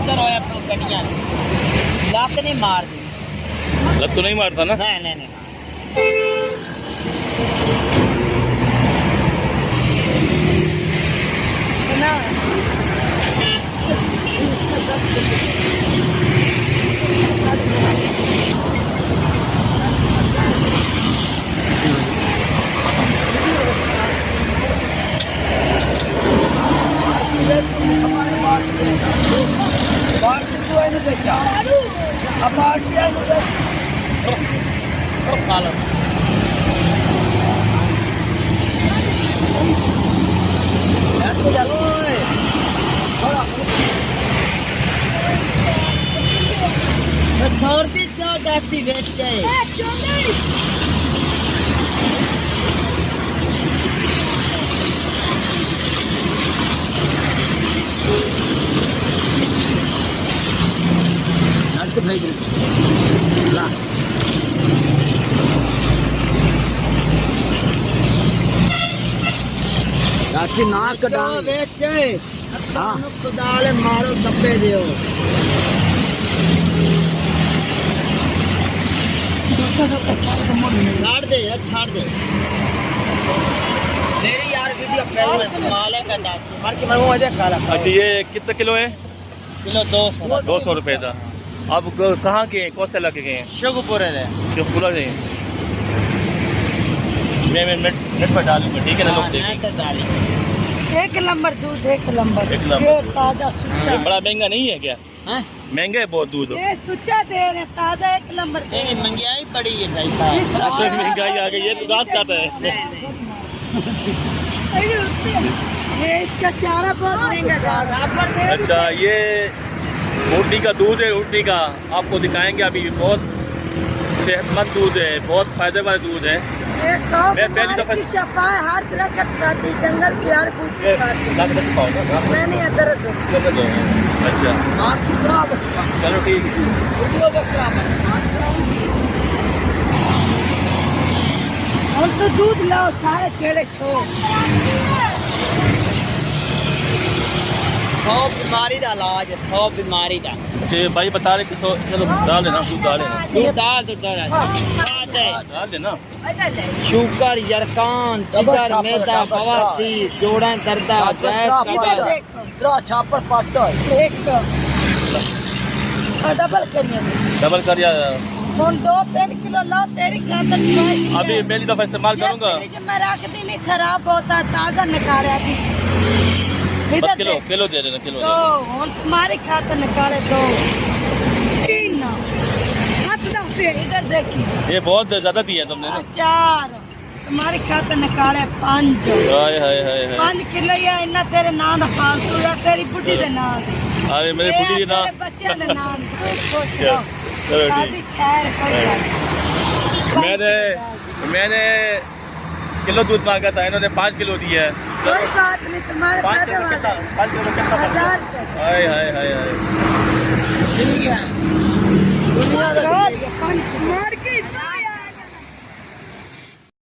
उधर होया गड्डियां लत नहीं मार दी। लत तो नहीं मारता ना? नहीं नहीं नहीं। छोड़ती क्यों टैक्सी बेचते हैं? ना कटा बेचे डाले मारो दबे दियो। छाड़ दे यार, छाड़ दे मेरी यार वीडियो माले का टैक्सी मार के मैं मजे खा रहा। अच्छा ये कितना किलो है? किलो 200 रुपए का। आप कहाँ के हैं? कौन से इलाके के हैं? शुभपुरा है। शुभपुरा से। मैं नेट पर डालूंगा, ठीक है ना? लोग देखेंगे। 1 नंबर दूध, 1 नंबर ताजा सुच्चा। बड़ा महंगा नहीं है क्या? महंगा है बहुत दूध। ये सुच्चा दे रहे ताजा 1 नंबर। नहीं महंगाई बड़ी है भाई साहब। महंगाई आ गई है तो घास खाता है। ये इसका चारा बहुत महंगा। अच्छा ये ऊँटनी का दूध है। ऊँटनी का आपको दिखाएंगे अभी। बहुत सेहतमंद दूध है, बहुत फायदे वाला दूध है। मैं पहली दफा हर तरह का खाती जंगल की हर नहीं दर्द। अच्छा चलो ठीक है। हम तो दूध लाओ सारे खेड़े छोड़। 100 बीमारी का इलाज है, 100 बीमारी का। भाई बता रहे कि चलो डाल देना, दूध डाल देना। दूध डाल देना। शुगर, यरकान, जिगर, मैदा, बवासीर, जोड़ों दर्द, गैस, छापर पाटो डबल कर या 2-3 किलो ला तेरी खातर। अभी पहली दफा इस्तेमाल करूंगा। मैं रख दी नहीं खराब होता, ताजा निकाले अभी। बस किलो दे देना। किलो तो तुम्हारी खातर निकाले 2 3 इधर देखिए। ये बहुत ज्यादा दिया तुमने ना। 4 तुम्हारी खातर निकाले 5। हाय हाय हाय 5 किलो या इन्ना तेरे नाम फालतू या तेरी बुढ़ी के नाम। अरे मेरे बुढ़ी के नाम, बच्चे के नाम। चलो शादी खैर कोई मैंने किलो दूध मांगा था, इन्होंने 5 किलो दिया है। कोई बात नहीं, तुम्हारे 5 फायदे वाला। 5 किलो कितना? 1000 रुपए। हाय हाय हाय हाय। दुनिया का मार के